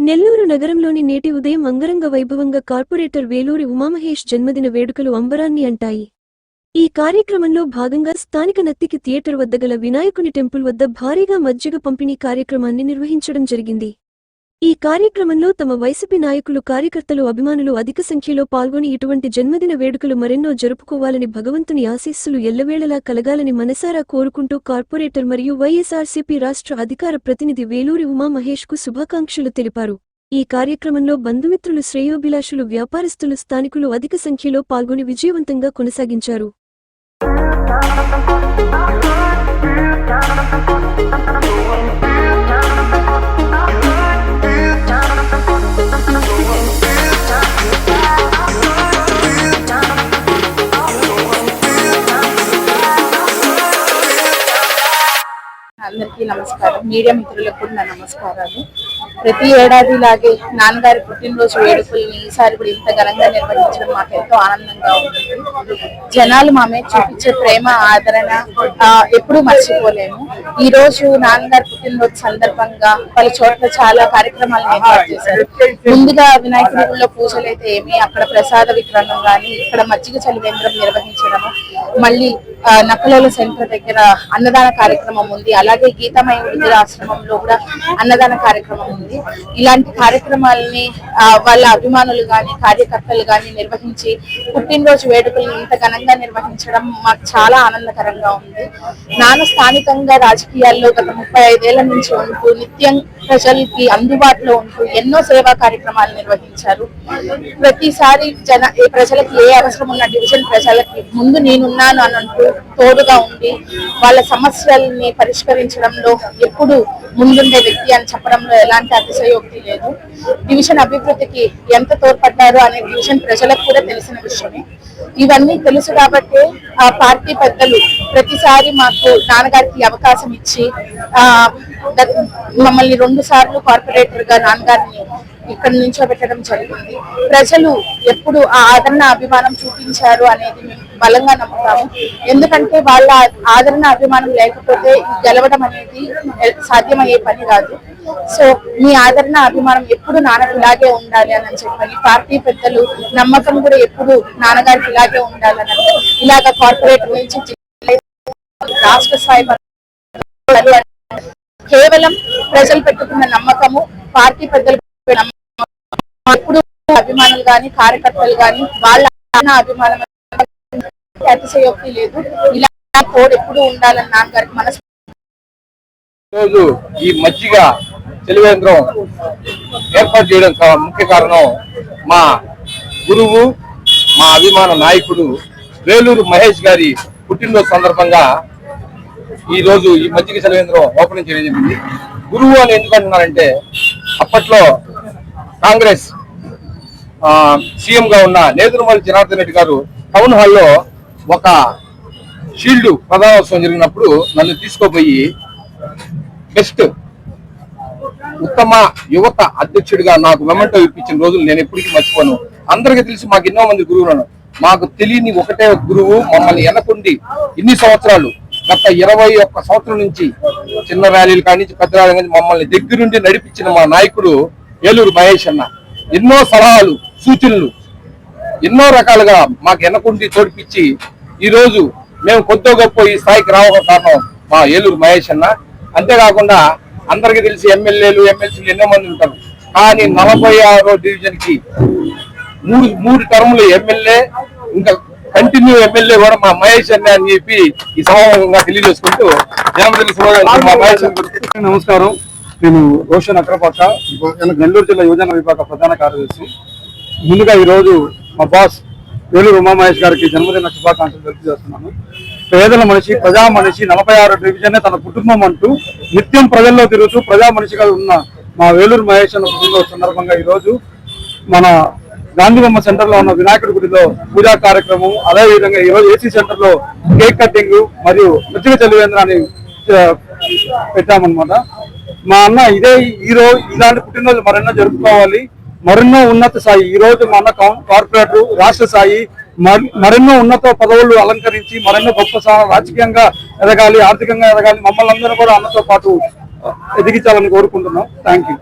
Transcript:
నెల్లూరు నగరంలోని నేటి ఉదయం అంగరంగ వైభవంగా కార్పొరేటర్ వేలూరి ఉమామహేష్ జన్మదిన వేడుకలు అంబరాన్ని అంటాయి. ఈ కార్యక్రమంలో భాగంగా స్థానిక నత్తికి థియేటర్ వద్ద గల వినాయకుని టెంపుల్ వద్ద భారీగా మజ్జిగ పంపిణీ కార్యక్రమాన్ని నిర్వహించడం జరిగింది. ఈ కార్యక్రమంలో తమ వైసీపీ నాయకులు, కార్యకర్తలు, అభిమానులు అధిక సంఖ్యలో పాల్గొని ఇటువంటి జన్మదిన వేడుకలు మరెన్నో జరుపుకోవాలని, భగవంతుని ఆశీస్సులు ఎల్లవేళలా కలగాలని మనసారా కోరుకుంటూ కార్పొరేటర్ మరియు వైఎస్ఆర్సీపీ రాష్ట్ర అధికార ప్రతినిధి వేలూరి ఉమామహేష్కు శుభాకాంక్షలు తెలిపారు. ఈ కార్యక్రమంలో బంధుమిత్రులు, శ్రేయోభిలాషులు, వ్యాపారస్తులు, స్థానికులు అధిక సంఖ్యలో పాల్గొని విజయవంతంగా కొనసాగించారు. అందరికీ నమస్కారం. మీడియా మిత్రులకు కూడా నా నమస్కారాలు. ప్రతి ఏడాది లాగే నాన్నగారి పుట్టినరోజు వేడుకల్ని ఈసారి కూడా ఇంత ఘనంగా నిర్వహించడం మాకు ఎంతో ఆనందంగా ఉంటుంది. జనాలు మా మీద చూపించే ప్రేమ, ఆదరణ ఎప్పుడూ మర్చిపోలేము. ఈ రోజు నాన్నగారి పుట్టినరోజు సందర్భంగా పలు చోట్ల చాలా కార్యక్రమాలను ఏర్పాటు చేశారు. ముందుగా వినాయకుడి గుడిలో పూజలు అయితే ఏమి, అక్కడ ప్రసాద వితరణం కానీ, ఇక్కడ మజ్జిగ చలివేంద్రం నిర్వహించడము, మళ్ళీ నక్కలోల సెంటర్ దగ్గర అన్నదాన కార్యక్రమం ఉంది. అలాగే గీతామయ వృద్ధాశ్రమంలో కూడా అన్నదాన కార్యక్రమం ఉంది. ఇలాంటి కార్యక్రమాలని వాళ్ళ అభిమానులు గాని, కార్యకర్తలు గాని నిర్వహించి పుట్టినరోజు వేడుకలను ఇంత ఘనంగా నిర్వహించడం మాకు చాలా ఆనందకరంగా ఉంది. నాన్న స్థానికంగా రాజకీయాల్లో గత 35 ఏళ్ల నుంచి ఉంటూ నిత్యం ప్రజలకి అందుబాటులో ఉంటూ ఎన్నో సేవా కార్యక్రమాలు నిర్వహించారు. ప్రతిసారి ప్రజలకి ఏ అవసరం ఉన్న డివిజన్ ప్రజలకి ముందు నేనున్నాను అని అంటూ తోడుగా ఉండి వాళ్ళ సమస్యల్ని పరిష్కరించడంలో ఎప్పుడు ముందుండే వ్యక్తి అని చెప్పడంలో ఎలాంటి అతిశయోక్తి లేదు. డివిజన్ అభివృద్ధికి ఎంత తోడ్పడ్డారో అనే డివిజన్ ప్రజలకు కూడా తెలిసిన విషయమే. ఇవన్నీ తెలుసు కాబట్టి ఆ పార్టీ పెద్దలు ప్రతిసారి మాకు నాన్నగారికి అవకాశం ఇచ్చి మమ్మల్ని 2 సార్లు కార్పొరేటర్ గా నాన్నగారిని ఇక్కడ నిల్చోబెట్టడం జరిగింది. ప్రజలు ఎప్పుడు ఆ ఆదరణ, అభిమానం చూపించారు అనేది మేము బలంగా నమ్ముతాము. ఎందుకంటే వాళ్ళ ఆదరణ, అభిమానం లేకపోతే గెలవడం అనేది సాధ్యమయ్యే పని కాదు. సో మీ ఆదరణ, అభిమానం ఎప్పుడు నాన్నకి ఇలాగే ఉండాలి అని చెప్పని పార్టీ పెద్దలు నమ్మకం కూడా ఎప్పుడు నాన్నగారికి ఇలాగే ఉండాలని ఇలాగ కార్పొరేటర్ నుంచి రాష్ట్ర స్థాయి కేవలం ప్రజలు పెట్టుకున్న నమ్మకము, పార్టీ పెద్దలు ఎప్పుడు అభిమానులు గాని, కార్యకర్తలు గాని వాళ్ళ అభిమానం అతిశయోక్తి లేదు. ఇలా కోడ్ ఎప్పుడు ఉండాలని నాన్నగారికి మనసు. రోజు ఈ మజ్జిగ చలివేంద్రం ఏర్పాటు చేయడం ముఖ్య కారణం మా గురువు, మా అభిమాన నాయకుడు వేలూరు మహేష్ గారి పుట్టినరోజు సందర్భంగా ఈ రోజు ఈ మజ్జిగ చలివేంద్రం ఓపెనింగ్ చేయడం జరిగింది. గురువు అని ఎందుకు అంటున్నారంటే, అప్పట్లో కాంగ్రెస్ సీఎం గా ఉన్న నేదురుమల్లి జనార్దన్ రెడ్డి గారు టౌన్ హాల్లో ఒక షీల్డ్ ప్రధానోత్సవం జరిగినప్పుడు నన్ను తీసుకోపోయి బెస్ట్ ఉత్తమ యువత అధ్యక్షుడిగా నాకు మెమెంటో ఇప్పించిన రోజులు నేను ఎప్పటికీ మర్చిపోను. అందరికీ తెలిసి మాకు ఎన్నో మంది గురువులను, మాకు తెలియని ఒకటే గురువు మమ్మల్ని ఎనకుండి ఇన్ని సంవత్సరాలు, గత 21 సంవత్సరం నుంచి చిన్న ర్యాలీలు కానీ పెద్ద ర్యాలీ కానీ మమ్మల్ని దగ్గరుండి నడిపించిన మా నాయకుడు వేలూరు మహేష్ అన్న ఎన్నో సలహాలు, సూచనలు ఎన్నో రకాలుగా మాకు ఎనకుండి తోడిపించి ఈ రోజు మేము కొద్దో గొప్ప ఈ స్థాయికి రావడం కారణం మా వేలూరు మహేష్ అన్న. అంతేకాకుండా అందరికీ తెలిసి ఎమ్మెల్యేలు, ఎమ్మెల్సీలు ఎన్నో మంది ఉంటారు. కానీ 46వ డివిజన్ కి 3 టర్ములు ఎమ్మెల్యే, ఇంకా కంటిన్యూ ఎమ్మెల్యే కూడా మా మహేష్ అన్న అని చెప్పి ఈ సమావేశంగా తెలియజేసుకుంటూ నమస్కారం. నేను రోషన్ అగ్రపక్క, నెల్లూరు జిల్లా యువజన విభాగ ప్రధాన కార్యదర్శి. ముందుగా ఈరోజు మా బాస్ వేలూరు ఉమామహేష్ గారికి జన్మదిన శుభాకాంక్షలు తెలియజేస్తున్నాను. పేదల మనిషి, ప్రజా మనిషి, 46 డివిజన్ తన కుటుంబం అంటూ నిత్యం ప్రజల్లో తిరుగుతూ ప్రజా మనిషిగా ఉన్న మా వేలూరు మహేష్ అన్న పుట్టినరోజు సందర్భంగా ఈరోజు మన గాంధీబొమ్మ సెంటర్ లో ఉన్న వినాయకుడి గుడిలో పూజా కార్యక్రమం, అదేవిధంగా ఈరోజు ఏసీ సెంటర్ లో కేక్ కటింగ్ మరియు మజ్జిగ చలివేంద్రాన్ని పెట్టామన్నమాట. మా అన్న ఈరోజు ఇలాంటి పుట్టినరోజు మరెన్నో జరుపుకోవాలి, మరెన్నో ఉన్నత స్థాయి. ఈ రోజు మా అన్న కార్పొరేటర్ రాష్ట్ర స్థాయి మరెన్నో ఉన్నత పదవులు అలంకరించి మరెన్నో గొప్ప రాజకీయంగా ఎదగాలి, ఆర్థికంగా ఎదగాలి, మమ్మల్ని అందరూ కూడా అన్నతో పాటు ఎదిగించాలని కోరుకుంటున్నాం. Thank you.